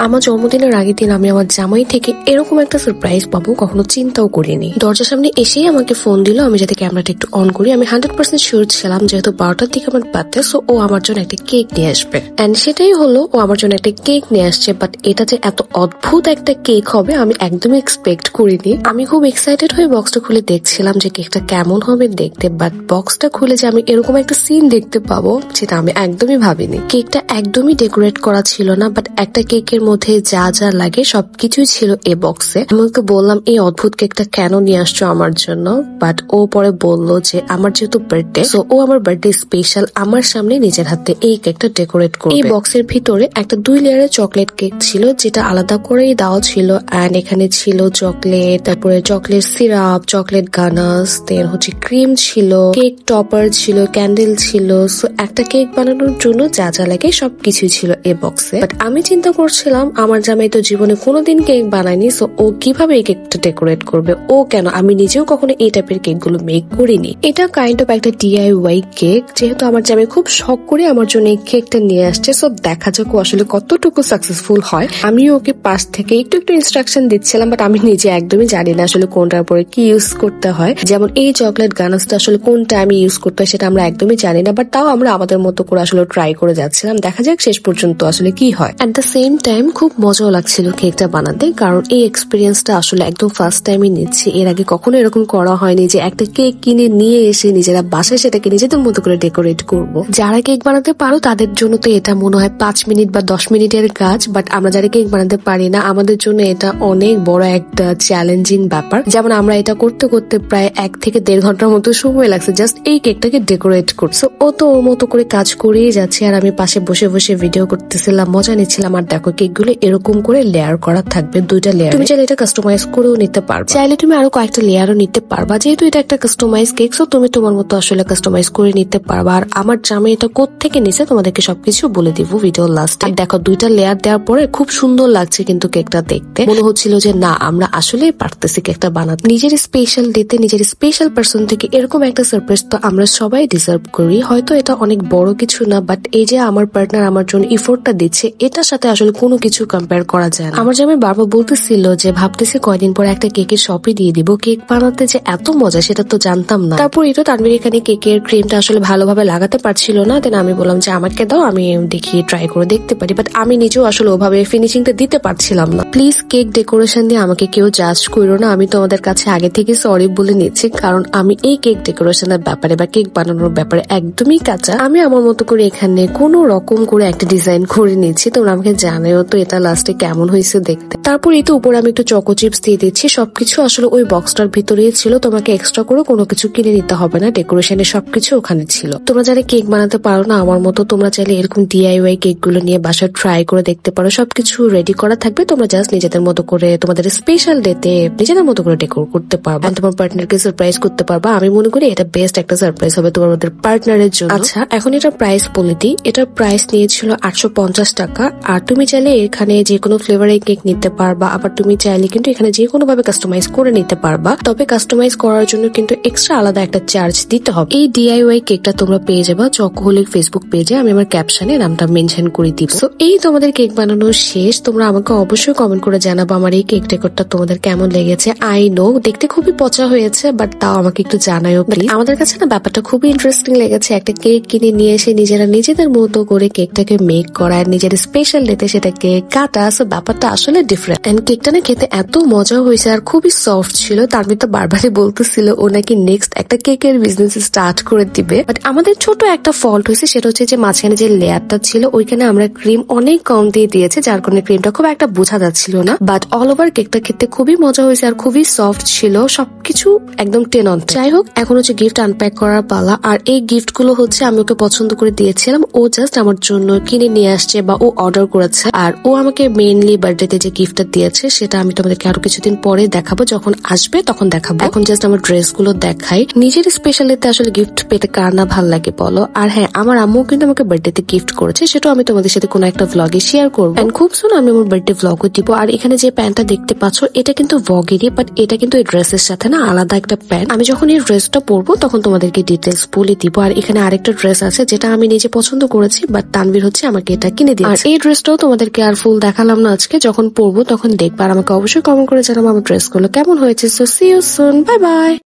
আমার জন্মদিনের আগের দিন আমি আমার জামাই থেকে এরকম একটা সারপ্রাইজ পাবো কখনো চিন্তাও করিনি। দরজার সামনে এসেই আমাকে ফোন দিল, আমি যাতে ক্যামেরাটা একটু অন করি। আমি 100% শিওর ছিলাম যেহেতু 12টার দিকে আমার বার্থডে, সো ও আমার জন্য একটা কেক নিয়ে আসবে। এন্ড সেটাই হলো, ও আমার জন্য একটা কেক নিয়ে আসছে। বাট এটা যে এত অদ্ভুত একটা কেক হবে আমি একদমই এক্সপেক্ট করিনি। আমি খুব এক্সাইটেড হয়ে বক্সটা খুলে দেখছিলাম যে কেকটা কেমন হবে দেখতে, বাট বক্সটা খুলে যে আমি এরকম একটা সিন দেখতে পাবো সেটা আমি একদমই ভাবিনি। কেকটা একদমই ডেকোরেট করা ছিল না, বাট একটা কেকের মধ্যে যা যা লাগে সবকিছুই ছিল এই বক্সে। আমি ওকে বললাম এই অদ্ভুত কেকটা কেন নিয়ে আসছো আমার জন্য, বাট ও পরে বললো যে আমার যেহেতু বার্থডে, সো ও আমার বার্থডে স্পেশাল আমার সামনে নিজের হাতে এই কেকটা ডেকোরেট করবে। এই বক্সের ভিতরে একটা 2 লেয়ারের চকলেট কেক ছিল যেটা আলাদা করেই দেওয়া ছিল। এন্ড এখানে ছিল চকলেট, তারপরে চকলেট সিরাপ, চকলেট গানাস, দেন হচ্ছে ক্রিম ছিল, কেক টপার ছিল, ক্যান্ডেল ছিল। সো একটা কেক বানানোর জন্য যা যা লাগে সবকিছু ছিল এই বক্সে। বাট আমি চিন্তা করছিলাম আমার জামাই তো জীবনে কোনোদিন কেক বানায়নি, সো ও কিভাবে এই কেকটা ডেকোরেট করবে, ও কেন, আমি নিজেও কখনো এই টাইপের কেক গুলো মেক করিনি। এটা কাইন্ড অফ একটা DIY কেক, যেহেতু আমার জামাই খুব শখ করে আমার জন্য এই কেকটা নিয়ে আসছে। সো দেখা যাক ও আসলে কতটুকু সাকসেসফুল হয়। আমি ওকে পাশ থেকে একটু একটু ইনস্ট্রাকশন দিচ্ছিলাম, বাট আমি নিজে একদমই জানি না আসলে কোনটার পরে কি ইউজ করতে হয়। যেমন এই চকলেট গানাসটা আসলে কোনটা আমি ইউজ করতে হয় সেটা আমরা একদমই জানি না, বাট তাও আমরা আমাদের মতো করে আসলে ট্রাই করে যাচ্ছিলাম। দেখা যাক শেষ পর্যন্ত আসলে কি হয়। এট দ্য সেম টাইম খুব মজাও লাগছিল কেকটা বানাতে, কারণ এই এক্সপিরিয়েন্সটা আসলে একদম ফার্স্ট টাইমই নিচ্ছি। এর আগে কখনো এরকম করা হয়নি যে একটা কেক কিনে নিয়ে এসে নিজেরা বাসায় সেটাকে নিজেদের মতো করে ডেকোরেট করব। যারা কেক বানাতে পারো তাদের জন্য তো এটা মনে হয় 5 মিনিট বা 10 মিনিটের কাজ, বাট আমরা যারা কেক বানাতে পারি না আমাদের জন্য এটা অনেক বড় একটা চ্যালেঞ্জিং ব্যাপার। যেমন আমরা এটা করতে করতে প্রায় 1 থেকে 1.5 ঘন্টার মতো সময় লাগছে জাস্ট এই কেকটাকে ডেকোরেট করছে। ও তো ওর মতো করে কাজ করেই যাচ্ছে আর আমি পাশে বসে বসে ভিডিও করতেছিলাম, মজা নিচ্ছিলাম। আর দেখো কেকগুলো এরকম করে লেয়ার করা থাকবে, 2টা লেয়ার। তুমি চাইলে এটা কাস্টমাইজ করেও নিতে পারবা, চাইলে তুমি আরো কয়েকটা লেয়ারও নিতে পারবা। যেহেতু এটা একটা কাস্টমাইজ কেক, সো তুমি তোমার মতো আসলে কাস্টমাইজ করে নিতে পারবা। আর আমার জামাই এটা কোত্থেকে নিছে তোমাদেরকে সবকিছু বলে দিব ভিডিও লাস্টে। দেখো 2টা লেয়ার দেওয়ার পরে খুব সুন্দর লাগছে কিন্তু কেকটা দেখতে। মনে হচ্ছিল যে না আমরা আসলে পারতেছি কেকটা বানাতে। নিজের স্পেশাল ডেতে নিজের স্পেশাল পার্সন থেকে এরকম একটা সারপ্রাইজ তো আমরা সবাই ডিজার্ভ করি। হয়তো এটা অনেক বড় কিছু না, বাট এই যে আমার পার্টনার আমার জন্য এফোর্টটা দিচ্ছে এটার সাথে আসলে কোনো কিছু কম্পেয়ার করা যায় না। আমার জামাই বারবার বলতেছিল যে ভাবতেছি কয়দিন পরে একটা কেকের শপই দিয়ে দিব। কেক বানাতে যে এত মজা সেটা তো জানতাম না। তারপর এটা তানভীর এখানে কেকের ক্রিমটা আসলে ভালোভাবে লাগাতে পারছিল না, দেন আমি বললাম যে আমাকে দাও, আমি দেখি ট্রাই করে দেখতে পারি। বাট আমি নিজেও আসলে ওভাবে ফিনিশিংটা দিতে পারছিলাম না। প্লিজ কেক ডেকোরেশন দিয়ে আমাকে কেউ জাজ করো না, আমি তোমাদের কাছে আগে থেকে সরি বলে নিচ্ছি, কারণ আমি এই কেক ডেকোরেশনের ব্যাপারে বা কেক বানানোর ব্যাপারে একদমই কাঁচা। আমি আমার মতো করে এখানে কোন রকম করে একটা ডিজাইন করে নিচ্ছি, তোমরা আমাকে জানাও তো এটা লাস্টে কেমন হয়েছে দেখতে। তারপর এই তো উপরে আমি একটু চকো চিপস দিয়ে দিচ্ছি। সবকিছু আসলে ওই বক্সটার ভিতরেই ছিল, তোমাকে এক্সট্রা করে কোনো কিছু কিনে নিতে হবে না, ডেকোরেশনের সবকিছু ওখানে ছিল। তোমরা যারা কেক বানাতে পারো না আমার মতো, তোমরা চাইলে এরকম DIY কেক গুলো নিয়ে বাসায় ট্রাই করে দেখতে পারো। সবকিছু রেডি করা থাকবে, তোমরা জাস্ট নিজেদের মতো করে তোমাদের স্পেশাল ডেতে নিজেদের মতো করে ডেকোর করতে পারবা, তোমার পার্টনারকে সারপ্রাইজ করতে পারবা। আমি মনে করি এটা বেস্ট একটা সারপ্রাইজ হবে তোমাদের পার্টনারের জন্য। আচ্ছা এখন এটা প্রাইস বলে দিই। এটার প্রাইস নিয়েছিল 850 টাকা। আর তুমি চাইলে এখানে যে কোনো ফ্লেভারের কেক নিতে পারবা, আবার তুমি চাইলে কিন্তু এখানে যে কোনো ভাবে কাস্টমাইজ করে নিতে পারবা। তবে কাস্টমাইজ করার জন্য কিন্তু এক্সট্রা আলাদা একটা চার্জ দিতে হবে। এই DIY কেকটা তোমরা পেয়ে যাবা চকোহলিক ফেসবুক পেজে, আমি আমার ক্যাপশনে নামটা মেনশন করে দিব। সো এই তোমাদের কেক বানানো শেষ। তোমরা আমাকে অবশ্যই কমেন্ট করে জানাবো আমার এই কেক ডেকোরটা তোমাদের কেমন লেগেছে। আই নো দেখতে খুবই পচা হয়েছে, বাট তাও আমাকে একটু জানাও প্লিজ। আমাদের কাছে না ব্যাপারটা খুবই ইন্টারেস্টিং লেগেছে, একটা কেক কিনে নিয়ে এসে নিজেরা নিজেদের মতো করে কেকটাকে মেক করা, নিজের স্পেশাল ডেতে সেটাকে কাটা। সো ব্যাপারটা আসলে ডিফারেন্ট। এন্ড কেকটা না খেতে এত মজা হয়েছে আর খুবই সফট ছিল। তানভীর তো বারবারই বলতেছিল ও নাকি নেক্সট একটা কেকের বিজনেস স্টার্ট করে দিবে। বাট আমাদের ছোট একটা ফল্ট হয়েছে, সেটা হচ্ছে যে মাঝখানে যে লেয়ারটা ছিল ওইখানে আমরা ক্রিম অনেক কম দিয়ে দিয়েছে, যার কারণে ক্রিমটা খুব একটা বোঝা যাচ্ছিল না। বাট অল ওভার কেকটা খেতে খুবই মজা হয়েছে আর খুবই সফট ছিল, সবকিছু একদম 10 on 10। যাই হোক এখন হচ্ছে গিফট আনপ্যাক করার পালা। আর এই গিফট গুলো হচ্ছে আমি ওকে পছন্দ করে দিয়েছিলাম, ও জাস্ট আমার জন্য কিনে নিয়ে আসছে বা ও অর্ডার করেছে। আর ও আমাকে মেইনলি বার্থডেতে যে গিফটটা দিয়েছে সেটা আমি তোমাদেরকে আরো কিছুদিন পরে দেখাবো, যখন আসবে তখন দেখাবো। এখন জাস্ট আমার ড্রেস গুলো দেখাই। নিজের স্পেশালিতে আসলে গিফট পেতে কার না ভাল লাগে বলো। আর হ্যাঁ আমার আম্মু কিন্তু আমাকে বার্থডেতে গিফট করেছে, সেটাও আমি তোমাদের সাথে কোনো একটা ভ্লগে শেয়ার করবো। এন্ড খুব সুন আমি আমার বার্থডে ভ্লগও দিব। আর এখানে যে প্যান্টটা দেখতে পাচ্ছ এটা কিন্তু ভগেরই, বাট এটা কিন্তু এই ড্রেসের সাথে না আলাদা একটা প্যান্ট। আমি যখন এই ড্রেসটা পরবো তখন তোমাদেরকে ডিটেলস বলে দিব। আর এখানে আরেকটা ড্রেস আছে যেটা আমি নিজে পছন্দ করেছি, বাট তানভীর হচ্ছে আমাকে এটা কিনে দিয়েছে। আর এই ড্রেসটাও তোমাদেরকে আর আর ফুল দেখালাম না আজকে, যখন পরবো তখন দেখবা। আর আমাকে অবশ্যই কমেন্ট করে জানাবো আমার ড্রেসগুলো কেমন হয়েছে। So see you soon, bye by.